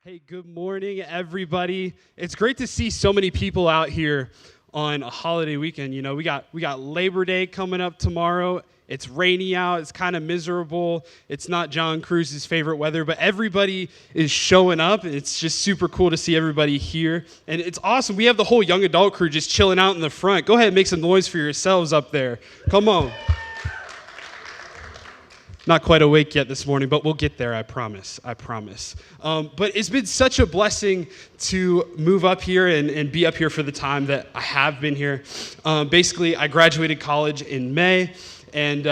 Hey, good morning, everybody. It's great to see so many people out here on a holiday weekend. You know, we got Labor Day coming up tomorrow. It's rainy out. It's kind of miserable. It's not John Cruz's favorite weather, but everybody is showing up. It's just super cool to see everybody here. And it's awesome. We have the whole young adult crew just chilling out in the front. Go ahead and make some noise for yourselves up there. Come on. Not quite awake yet this morning, but we'll get there, I promise. But it's been such a blessing to move up here and be up here for the time that I have been here. Basically, I graduated college in May and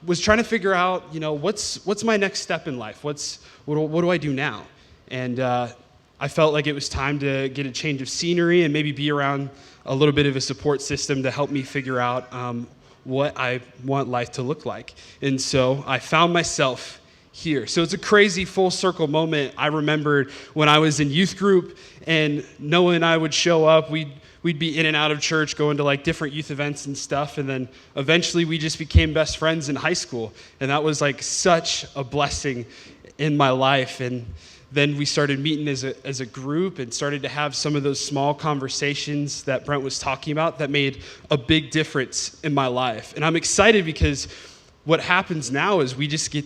was trying to figure out, you know, what's my next step in life? What do I do now? And I felt like it was time to get a change of scenery and maybe be around a little bit of a support system to help me figure out what I want life to look like. And so I found myself here. So it's a crazy full circle moment. I remembered when I was in youth group and Noah and I would show up. We'd be in and out of church, going to like different youth events and stuff. And then eventually we just became best friends in high school. And that was like such a blessing in my life. And then we started meeting as a group and started to have some of those small conversations that Brent was talking about that made a big difference in my life. And I'm excited because what happens now is we just get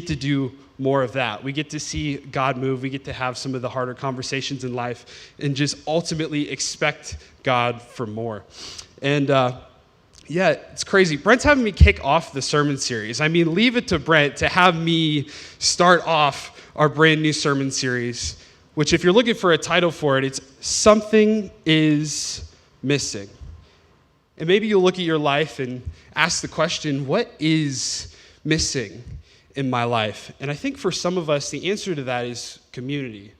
to do more of that. We get to see God move. We get to have some of the harder conversations in life and just ultimately expect God for more. And yeah, it's crazy. Brent's having me kick off the sermon series. I mean, leave it to Brent to have me start off our brand new sermon series, which if you're looking for a title for it, it's Something is Missing. And maybe you'll look at your life and ask the question, what is missing in my life? And I think for some of us, the answer to that is community.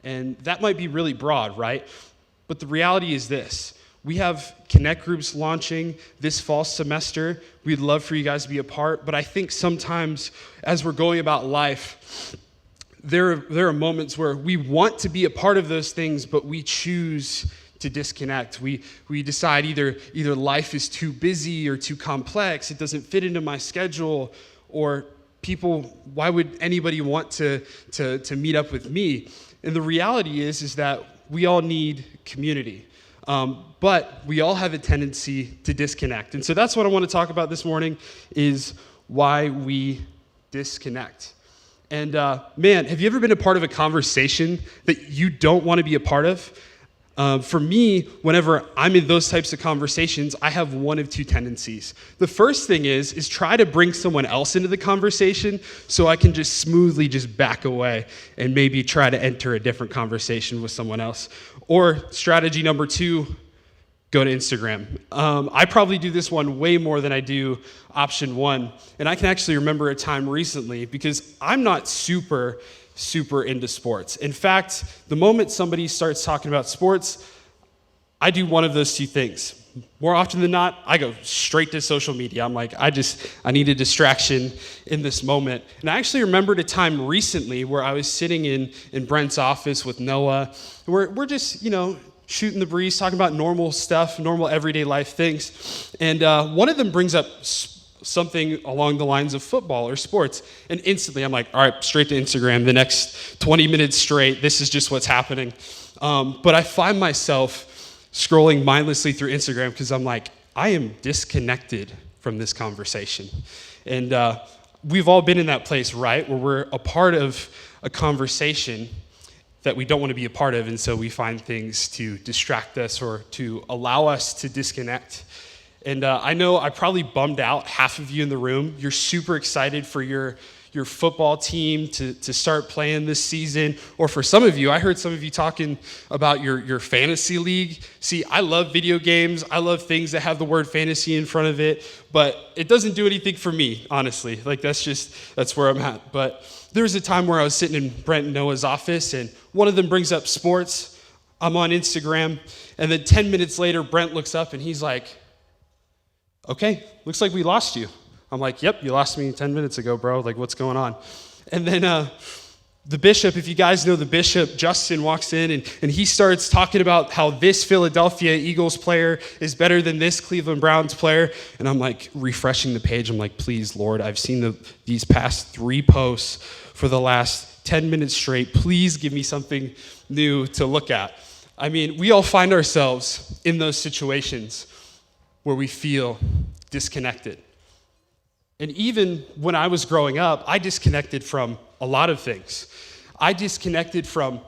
And that might be really broad, right? But the reality is this. We have Connect groups launching this fall semester. We'd love for you guys to be a part. But I think sometimes as we're going about life, there are moments where we want to be a part of those things, but we choose to disconnect. We decide either life is too busy or too complex, it doesn't fit into my schedule, or people, why would anybody want to meet up with me? And the reality is that we all need community. But we all have a tendency to disconnect. And so that's what I want to talk about this morning is why we disconnect. And man, have you ever been a part of a conversation that you don't want to be a part of? For me, whenever I'm in those types of conversations, I have one of two tendencies. The first thing is try to bring someone else into the conversation so I can just smoothly just back away and maybe try to enter a different conversation with someone else. Or strategy number two, go to Instagram. I probably do this one way more than I do option one. And I can actually remember a time recently because I'm not super into sports. In fact, the moment somebody starts talking about sports, I do one of those two things. More often than not, I go straight to social media. I'm like, I need a distraction in this moment. And I actually remembered a time recently where I was sitting in Brent's office with Noah. We're just, shooting the breeze, talking about normal stuff, normal everyday life things. And one of them brings up something along the lines of football or sports. And instantly I'm like, all right, straight to Instagram. The next 20 minutes straight, this is just what's happening. But I find myself scrolling mindlessly through Instagram because I'm like, I am disconnected from this conversation. And we've all been in that place, right? Where we're a part of a conversation that we don't want to be a part of, and so we find things to distract us or to allow us to disconnect. And I know I probably bummed out half of you in the room. You're super excited for your football team to start playing this season. Or for some of you, I heard some of you talking about your fantasy league. See, I love video games. I love things that have the word fantasy in front of it, but it doesn't do anything for me, honestly. Like that's where I'm at. But there was a time where I was sitting in Brent and Noah's office, and one of them brings up sports. I'm on Instagram, and then 10 minutes later, Brent looks up, and he's like, okay, looks like we lost you. I'm like, yep, you lost me 10 minutes ago, bro. Like, what's going on? And then the bishop, if you guys know the bishop, Justin walks in, and he starts talking about how this Philadelphia Eagles player is better than this Cleveland Browns player. And I'm like refreshing the page. I'm like, please, Lord, I've seen these past 3 posts for the last last 10 minutes straight. Please give me something new to look at. I mean, we all find ourselves in those situations where we feel disconnected. And even when I was growing up, I disconnected from a lot of things. I disconnected from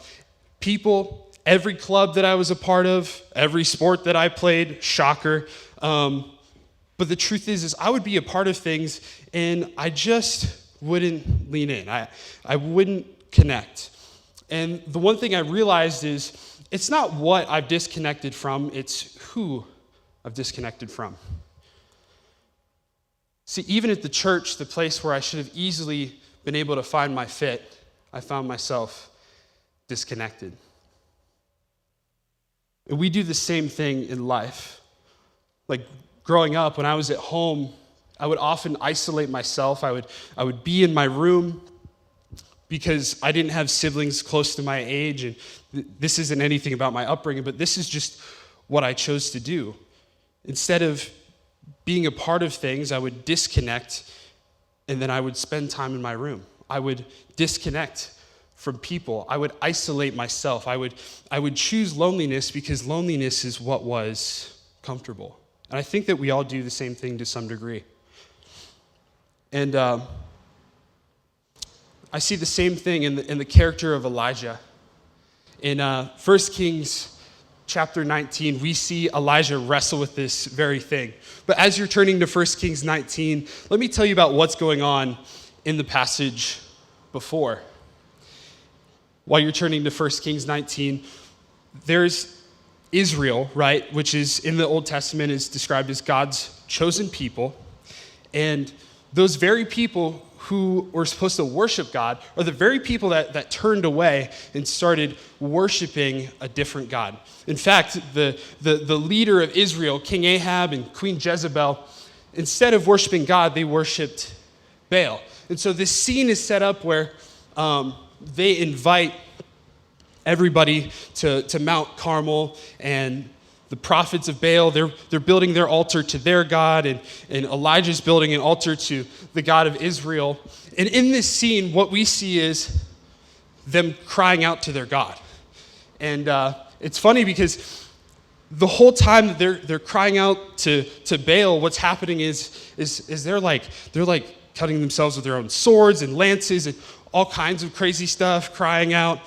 people, every club that I was a part of, every sport that I played, shocker. But the truth is I would be a part of things and I just wouldn't lean in. I wouldn't connect. And the one thing I realized is it's not what I've disconnected from, it's who I've disconnected from. See, even at the church, the place where I should have easily been able to find my fit, I found myself disconnected. And we do the same thing in life. Like growing up, when I was at home, I would often isolate myself. I would be in my room because I didn't have siblings close to my age, and this isn't anything about my upbringing, but this is just what I chose to do. Instead of being a part of things, I would disconnect, and then I would spend time in my room. I would disconnect from people. I would isolate myself. I would choose loneliness because loneliness is what was comfortable. And I think that we all do the same thing to some degree. And I see the same thing in the character of Elijah. In 1 Kings chapter 19, we see Elijah wrestle with this very thing. But as you're turning to 1 Kings 19, let me tell you about what's going on in the passage before. While you're turning to 1 Kings 19, there's Israel, right, which is in the Old Testament is described as God's chosen people. And those very people who were supposed to worship God are the very people that turned away and started worshiping a different God. In fact, the leader of Israel, King Ahab and Queen Jezebel, instead of worshiping God, they worshiped Baal. And so this scene is set up where they invite everybody to Mount Carmel, and the prophets of Baal, they're building their altar to their God, and Elijah's building an altar to the God of Israel. And in this scene, what we see is them crying out to their God. And it's funny because the whole time that they're crying out to Baal, what's happening is they're like cutting themselves with their own swords and lances and all kinds of crazy stuff, crying out.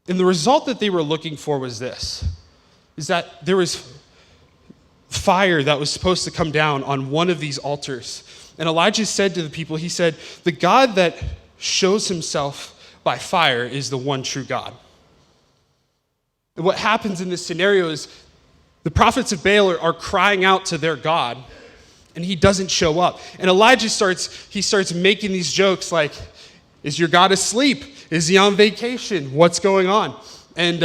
And the result that they were looking for was this, is that there was fire that was supposed to come down on one of these altars. And Elijah said to the people, he said, the God that shows himself by fire is the one true God. And what happens in this scenario is the prophets of Baal are crying out to their God, and he doesn't show up. And Elijah starts making these jokes like, is your God asleep? Is he on vacation? What's going on? And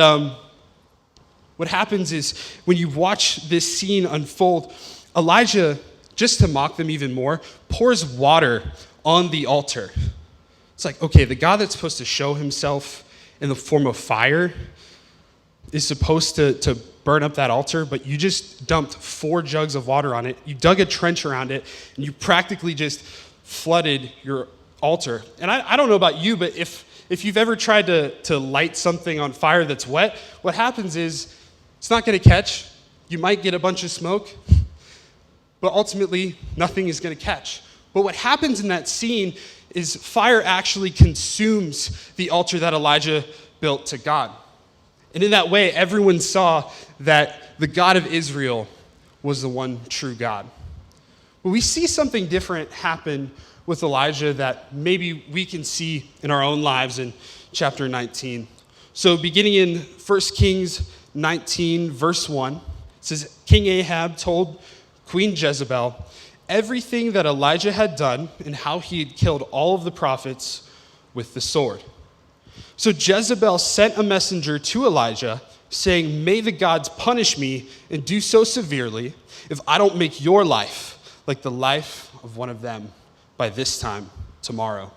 what happens is when you watch this scene unfold, Elijah, just to mock them even more, pours water on the altar. It's like, okay, the God that's supposed to show himself in the form of fire is supposed to burn up that altar, but you just dumped 4 jugs of water on it. You dug a trench around it, and you practically just flooded your altar. And I don't know about you, but if you've ever tried to light something on fire that's wet, what happens is it's not going to catch. You might get a bunch of smoke, but ultimately nothing is going to catch. But what happens in that scene is fire actually consumes the altar that Elijah built to God. And in that way, everyone saw that the God of Israel was the one true God. But we see something different happen with Elijah that maybe we can see in our own lives in chapter 19. So beginning in 1 Kings 19, verse 1, it says, King Ahab told Queen Jezebel everything that Elijah had done and how he had killed all of the prophets with the sword. So Jezebel sent a messenger to Elijah saying, may the gods punish me and do so severely if I don't make your life like the life of one of them by this time tomorrow.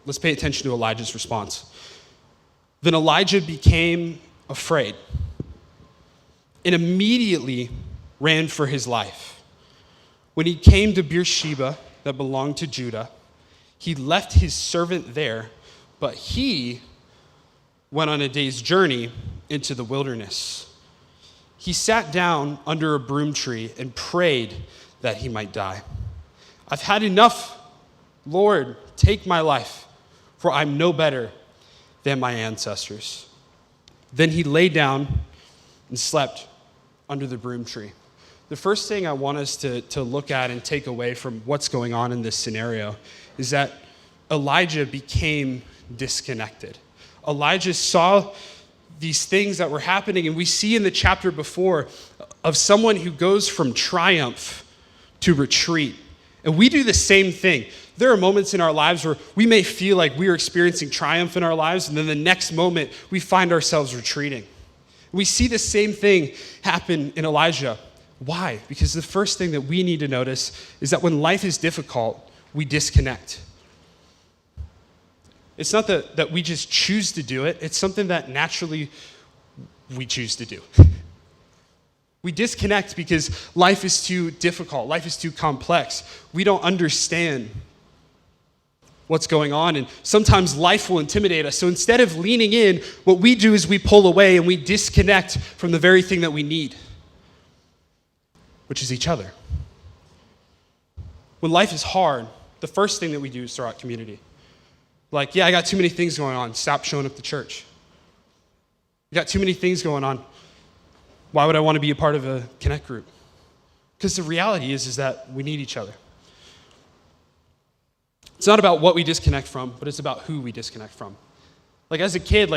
Let's pay attention to Elijah's response. Then Elijah became afraid and immediately ran for his life. When he came to Beersheba that belonged to Judah, He left his servant there, but he went on a day's journey into the wilderness. He sat down under a broom tree and prayed that he might die. I've had enough. Lord, take my life, for I'm no better than my ancestors. Then he lay down and slept under the broom tree. The first thing I want us to look at and take away from what's going on in this scenario is that Elijah became disconnected. Elijah saw these things that were happening, and we see in the chapter before of someone who goes from triumph to retreat. And we do the same thing. There are moments in our lives where we may feel like we are experiencing triumph in our lives, and then the next moment we find ourselves retreating. We see the same thing happen in Elijah. Why? Because the first thing that we need to notice is that when life is difficult, we disconnect. It's not that we just choose to do it. It's something that naturally we choose to do. We disconnect because life is too difficult. Life is too complex. We don't understand what's going on, and sometimes life will intimidate us. So instead of leaning in, what we do is we pull away and we disconnect from the very thing that we need, which is each other. When life is hard, the first thing that we do is throw out community. Like, yeah, I got too many things going on. Stop showing up to church. You got too many things going on. Why would I want to be a part of a Connect group? Because the reality is that we need each other. It's not about what we disconnect from, but it's about who we disconnect from. Like as a kid,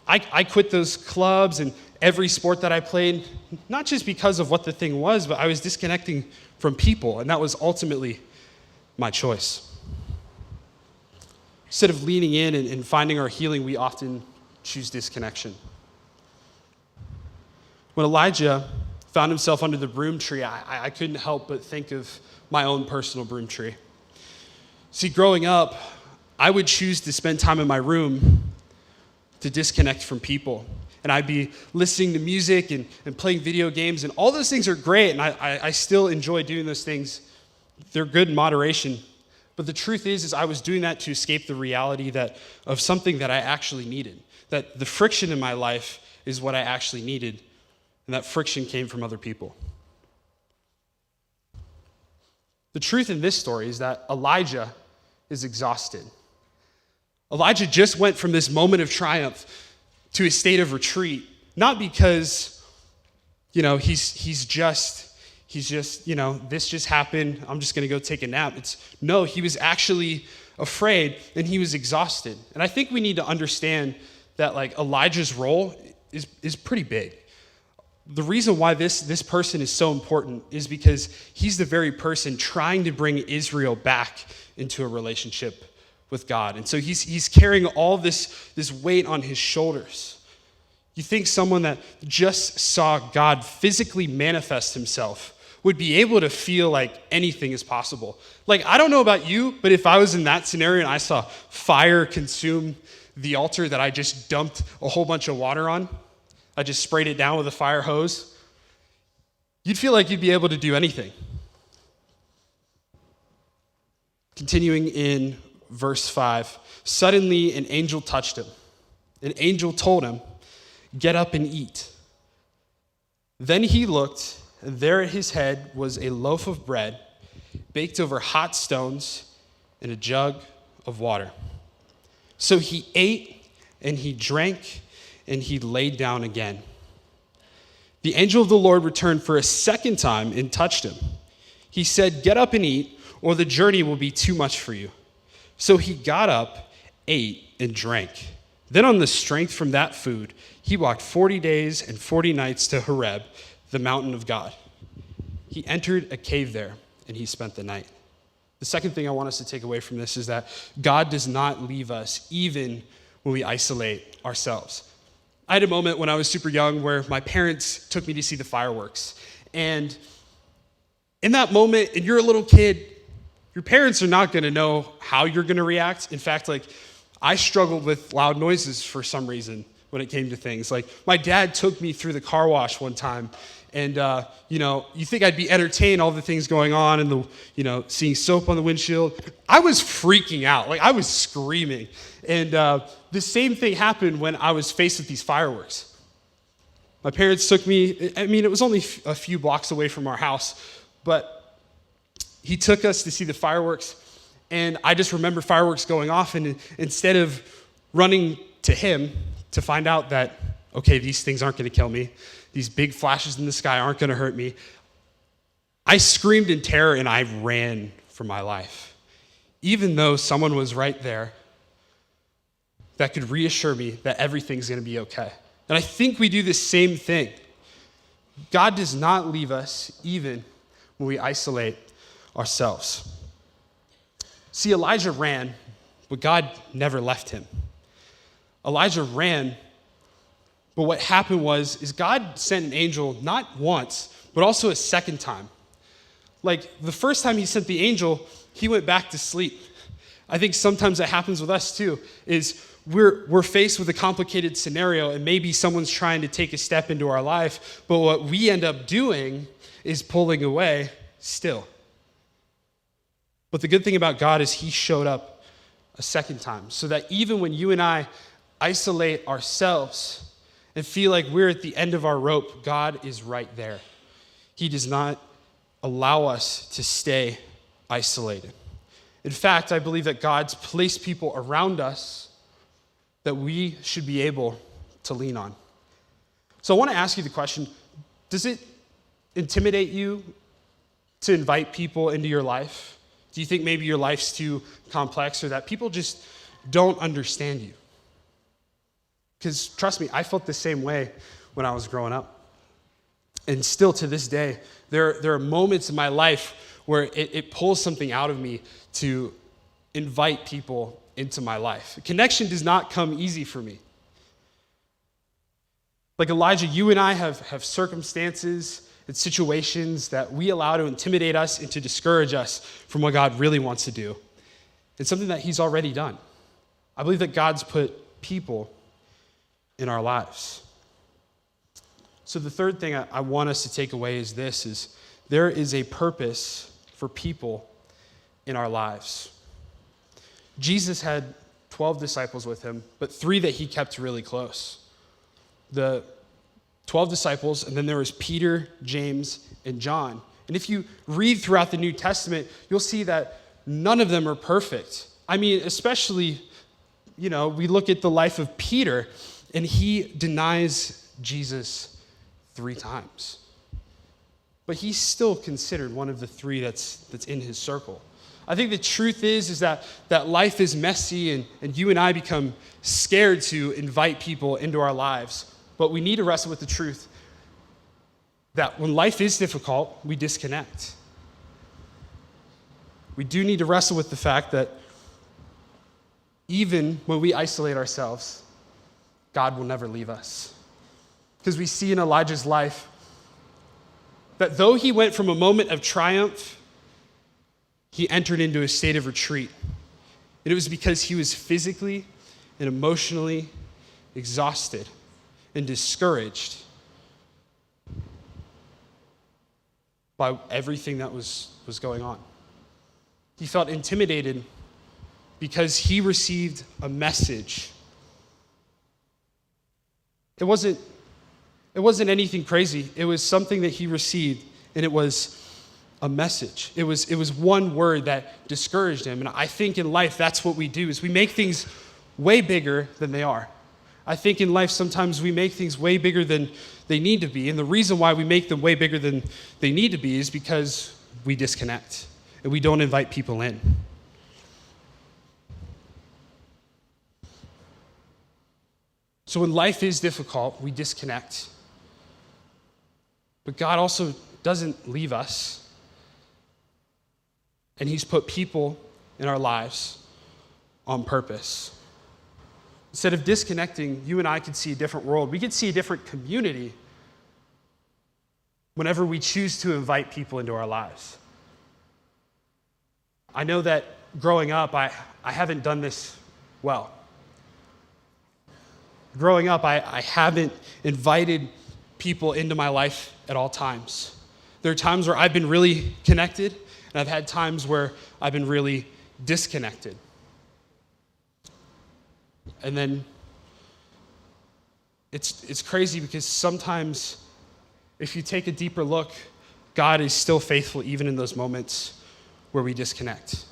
I quit those clubs and every sport that I played, not just because of what the thing was, but I was disconnecting from people, and that was ultimately my choice. Instead of leaning in and finding our healing, we often choose disconnection. When Elijah found himself under the broom tree, I couldn't help but think of my own personal broom tree. See, growing up, I would choose to spend time in my room to disconnect from people. And I'd be listening to music and playing video games, and all those things are great, and I still enjoy doing those things. They're good in moderation. But the truth is I was doing that to escape the reality of something that I actually needed. That the friction in my life is what I actually needed, and that friction came from other people. The truth in this story is that Elijah is exhausted. Elijah just went from this moment of triumph to a state of retreat, not because, he's just, this just happened, I'm just going to go take a nap. No, he was actually afraid and he was exhausted. And I think we need to understand that Elijah's role is pretty big. The reason why this person is so important is because he's the very person trying to bring Israel back into a relationship with God. And so he's carrying all this weight on his shoulders. You think someone that just saw God physically manifest himself would be able to feel like anything is possible. I don't know about you, but if I was in that scenario and I saw fire consume the altar that I just dumped a whole bunch of water on, I just sprayed it down with a fire hose, you'd feel like you'd be able to do anything. Continuing in verse 5, suddenly an angel touched him. An angel told him, "Get up and eat." Then he looked, and there at his head was a loaf of bread baked over hot stones and a jug of water. So he ate and he drank and he laid down again. The angel of the Lord returned for a second time and touched him. He said, "Get up and eat, or the journey will be too much for you." So he got up, ate, and drank. Then on the strength from that food, he walked 40 days and 40 nights to Horeb, the mountain of God. He entered a cave there, and he spent the night. The second thing I want us to take away from this is that God does not leave us even when we isolate ourselves. I had a moment when I was super young where my parents took me to see the fireworks. And in that moment, and you're a little kid, your parents are not going to know how you're going to react. In fact, I struggled with loud noises for some reason when it came to things. Like, my dad took me through the car wash one time, and, you think I'd be entertained, all the things going on, and seeing soap on the windshield. I was freaking out. Like, I was screaming. And the same thing happened when I was faced with these fireworks. My parents took me, it was only a few blocks away from our house, but he took us to see the fireworks, and I just remember fireworks going off, and instead of running to him to find out that, okay, these things aren't going to kill me, these big flashes in the sky aren't going to hurt me, I screamed in terror and I ran for my life, even though someone was right there that could reassure me that everything's going to be okay. And I think we do the same thing. God does not leave us even when we isolate ourselves. See, Elijah ran, but God never left him. Elijah ran, but what happened is God sent an angel not once, but also a second time. Like, the first time he sent the angel, he went back to sleep. I think sometimes that happens with us too, is we're faced with a complicated scenario, and maybe someone's trying to take a step into our life, but what we end up doing is pulling away still. But the good thing about God is he showed up a second time, so that even when you and I isolate ourselves and feel like we're at the end of our rope, God is right there. He does not allow us to stay isolated. In fact, I believe that God's placed people around us that we should be able to lean on. So I want to ask you the question, does it intimidate you to invite people into your life? Do you think maybe your life's too complex, or that people just don't understand you? Because trust me, I felt the same way when I was growing up. And still to this day, there are moments in my life where it pulls something out of me to invite people into my life. Connection does not come easy for me. Like Elijah, you and I have circumstances and situations that we allow to intimidate us and to discourage us from what God really wants to do. It's something that he's already done. I believe that God's put people in our lives. So the third thing I want us to take away is this, is there is a purpose for people in our lives. Jesus had 12 disciples with him, but 3 that he kept really close. The 12 disciples, and then there was Peter, James, and John. And if you read throughout the New Testament, you'll see that none of them are perfect. Especially, we look at the life of Peter, and he denies Jesus 3 times. But he's still considered one of the 3 that's in his circle. I think the truth is that life is messy, and you and I become scared to invite people into our lives. But we need to wrestle with the truth that when life is difficult, we disconnect. We do need to wrestle with the fact that even when we isolate ourselves, God will never leave us. Because we see in Elijah's life that though he went from a moment of triumph, he entered into a state of retreat. And it was because he was physically and emotionally exhausted and discouraged by everything that was going on. He felt intimidated because he received a message. It wasn't anything crazy. It was something that he received, and it was a message. It was one word that discouraged him. And I think in life, that's what we do, is we make things way bigger than they are. I think in life, sometimes we make things way bigger than they need to be. And the reason why we make them way bigger than they need to be is because we disconnect and we don't invite people in. So when life is difficult, we disconnect. But God also doesn't leave us. And he's put people in our lives on purpose. Instead of disconnecting, you and I could see a different world. We could see a different community whenever we choose to invite people into our lives. I know that growing up, I haven't done this well. growing up, I haven't invited people into my life at all times. There are times where I've been really connected, and I've had times where I've been really disconnected. And then it's crazy because sometimes if you take a deeper look, God is still faithful even in those moments where we disconnect.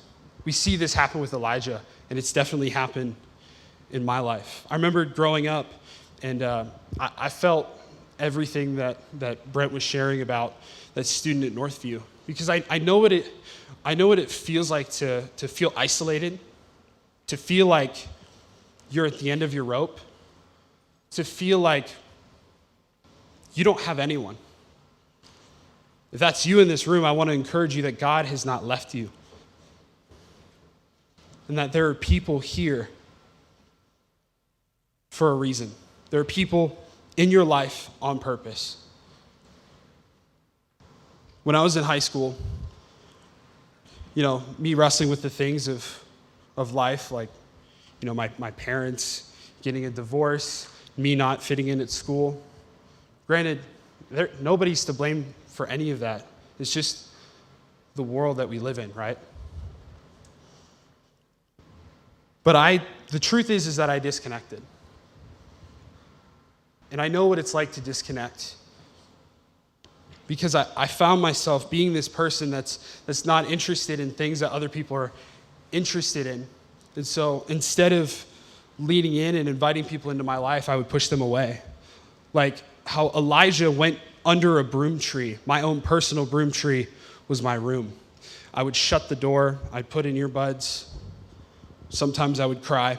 We see this happen with Elijah, and it's definitely happened in my life. I remember growing up, and I felt everything that Brent was sharing about that student at Northview, because I know what it feels like to feel isolated, to feel like you're at the end of your rope, to feel like you don't have anyone. If that's you in this room, I want to encourage you that God has not left you, and that there are people here for a reason. There are people in your life on purpose. When I was in high school, me wrestling with the things of life, like, my parents getting a divorce, me not fitting in at school. Granted, nobody's to blame for any of that. It's just the world that we live in, right? But the truth is that I disconnected. And I know what it's like to disconnect, because I found myself being this person that's not interested in things that other people are interested in. And so instead of leaning in and inviting people into my life, I would push them away. Like how Elijah went under a broom tree. My own personal broom tree was my room. I would shut the door. I'd put in earbuds. Sometimes I would cry.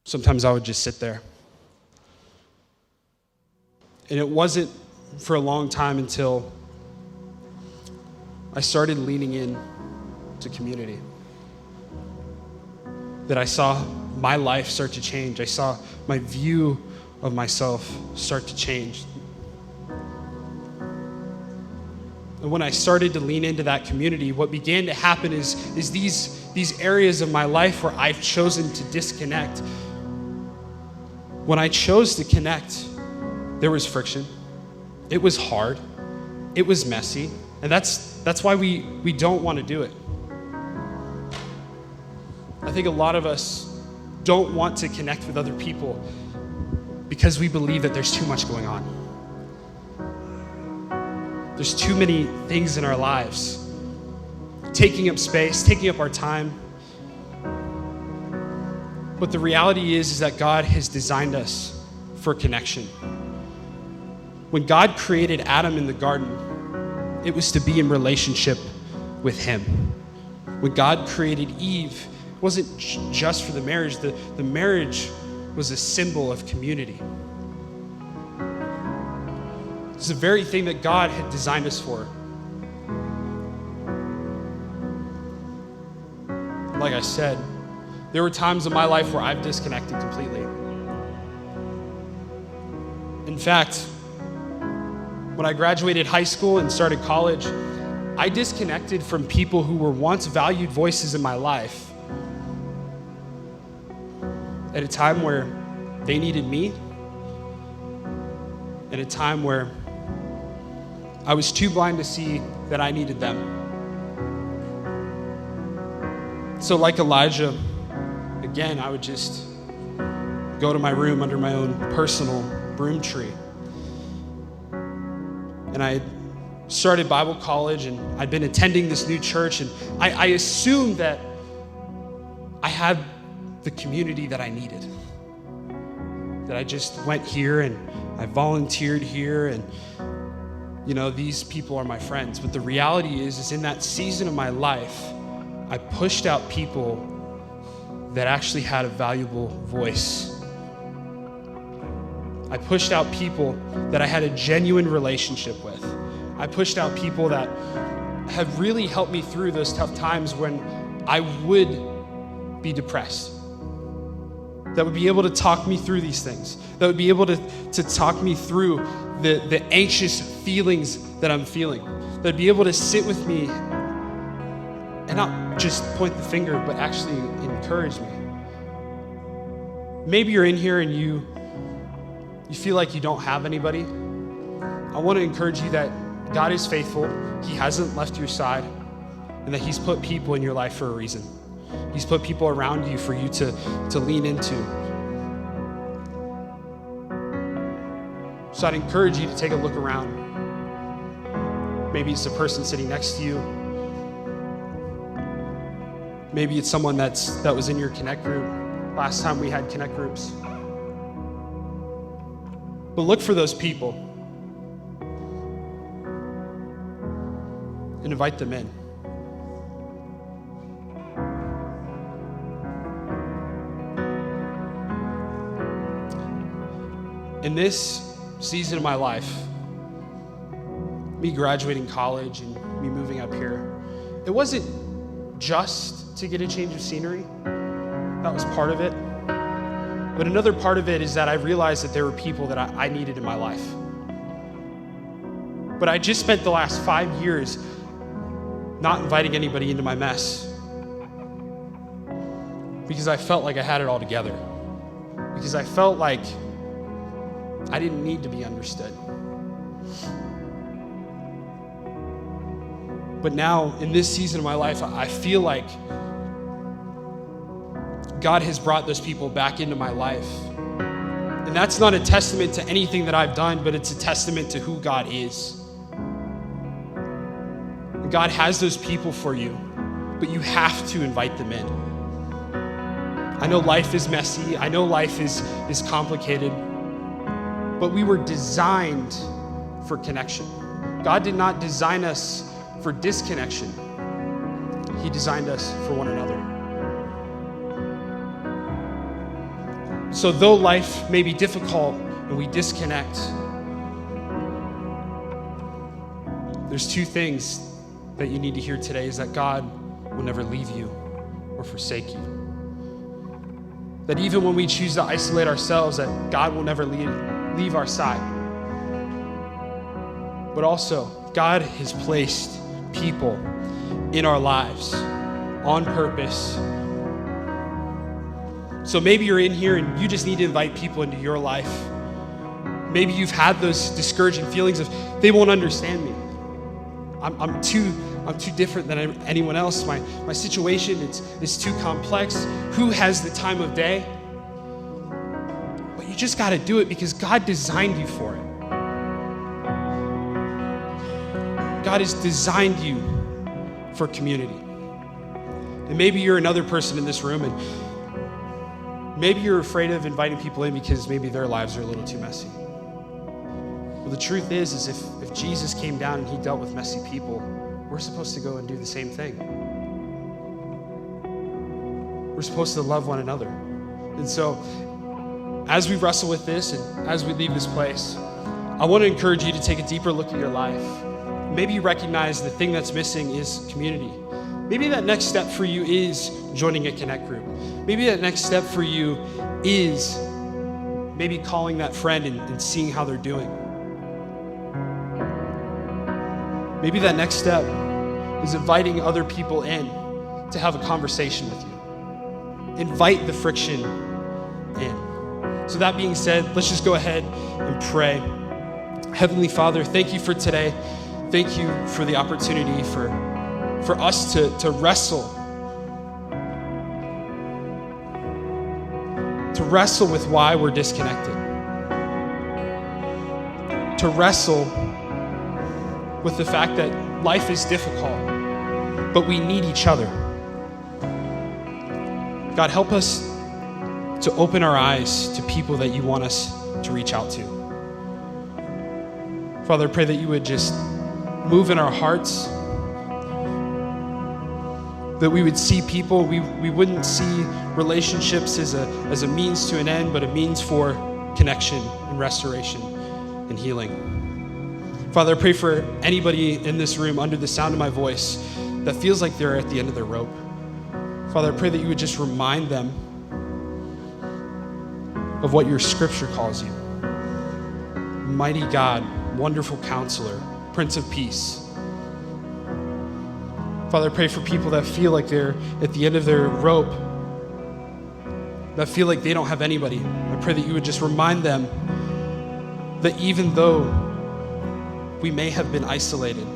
Sometimes I would just sit there. And it wasn't for a long time until I started leaning in to community that I saw my life start to change. I saw my view of myself start to change. And when I started to lean into that community, what began to happen is these areas of my life where I've chosen to disconnect. When I chose to connect, there was friction. It was hard. It was messy. And that's why we don't want to do it. I think a lot of us don't want to connect with other people because we believe that there's too much going on. There's too many things in our lives taking up space, taking up our time. But the reality is that God has designed us for connection. When God created Adam in the garden, it was to be in relationship with him. When God created Eve, it wasn't just for the marriage. The marriage was a symbol of community. It's the very thing that God had designed us for. Like I said, there were times in my life where I've disconnected completely. In fact, when I graduated high school and started college, I disconnected from people who were once valued voices in my life at a time where they needed me, at a time where I was too blind to see that I needed them. So like Elijah, again, I would just go to my room under my own personal broom tree. And I started Bible college, and I'd been attending this new church, and I assumed that I had the community that I needed. That I just went here and I volunteered here, and these people are my friends. But the reality is in that season of my life, I pushed out people that actually had a valuable voice. I pushed out people that I had a genuine relationship with. I pushed out people that have really helped me through those tough times when I would be depressed. That would be able to talk me through these things. That would be able to talk me through the anxious feelings that I'm feeling. That would be able to sit with me and not just point the finger, but actually encourage me. maybe you're in here and you feel like you don't have anybody. I want to encourage you that God is faithful. He hasn't left your side, and that he's put people in your life for a reason. He's put people around you for you to lean into. So I'd encourage you to take a look around. Maybe it's the person sitting next to you. Maybe it's someone that was in your Connect group last time we had Connect groups. But look for those people and invite them in. In this season of my life, me graduating college and me moving up here, it wasn't just to get a change of scenery. That was part of it. But another part of it is that I realized that there were people that I needed in my life. But I just spent the last 5 years not inviting anybody into my mess because I felt like I had it all together. Because I felt like I didn't need to be understood. But now, in this season of my life, I feel like God has brought those people back into my life. And that's not a testament to anything that I've done, but it's a testament to who God is. And God has those people for you, but you have to invite them in. I know life is messy. I know life is complicated. But we were designed for connection. God did not design us for disconnection. He designed us for one another. So though life may be difficult and we disconnect, there's two things that you need to hear today is that God will never leave you or forsake you. That even when we choose to isolate ourselves, that God will never leave our side. But also, God has placed people in our lives on purpose. So maybe you're in here and you just need to invite people into your life. Maybe you've had those discouraging feelings of they won't understand me. I'm too different than anyone else. My situation is too complex. Who has the time of day? But you just got to do it because God designed you for it. God has designed you for community. And maybe you're another person in this room and maybe you're afraid of inviting people in because maybe their lives are a little too messy. Well, the truth is if Jesus came down and he dealt with messy people, we're supposed to go and do the same thing. We're supposed to love one another. And so as we wrestle with this and as we leave this place, I want to encourage you to take a deeper look at your life. Maybe you recognize the thing that's missing is community. Maybe that next step for you is joining a Connect group. Maybe that next step for you is maybe calling that friend and seeing how they're doing. Maybe that next step is inviting other people in to have a conversation with you. Invite the friction in. So that being said, let's just go ahead and pray. Heavenly Father, thank you for today. Thank you for the opportunity for us to wrestle. To wrestle with why we're disconnected. To wrestle with the fact that life is difficult, but we need each other. God, help us to open our eyes to people that you want us to reach out to. Father, I pray that you would just move in our hearts, that we would see people, we wouldn't see relationships as a means to an end, but a means for connection and restoration and healing. Father, I pray for anybody in this room under the sound of my voice that feels like they're at the end of their rope. Father, I pray that you would just remind them of what your scripture calls you. Mighty God, wonderful counselor, Prince of Peace. Father, I pray for people that feel like they're at the end of their rope, that feel like they don't have anybody. I pray that you would just remind them that even though we may have been isolated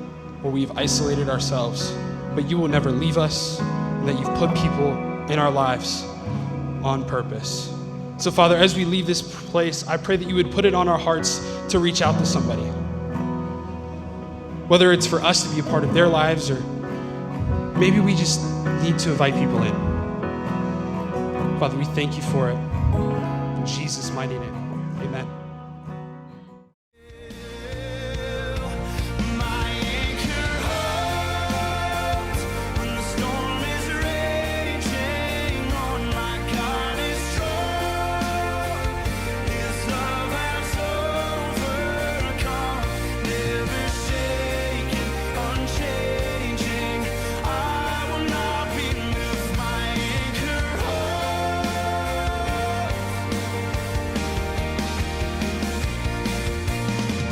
or we've isolated ourselves, but you will never leave us, and that you've put people in our lives on purpose. So Father, as we leave this place, I pray that you would put it on our hearts to reach out to somebody. Whether it's for us to be a part of their lives, or maybe we just need to invite people in. Father, we thank you for it. In Jesus' mighty name, amen.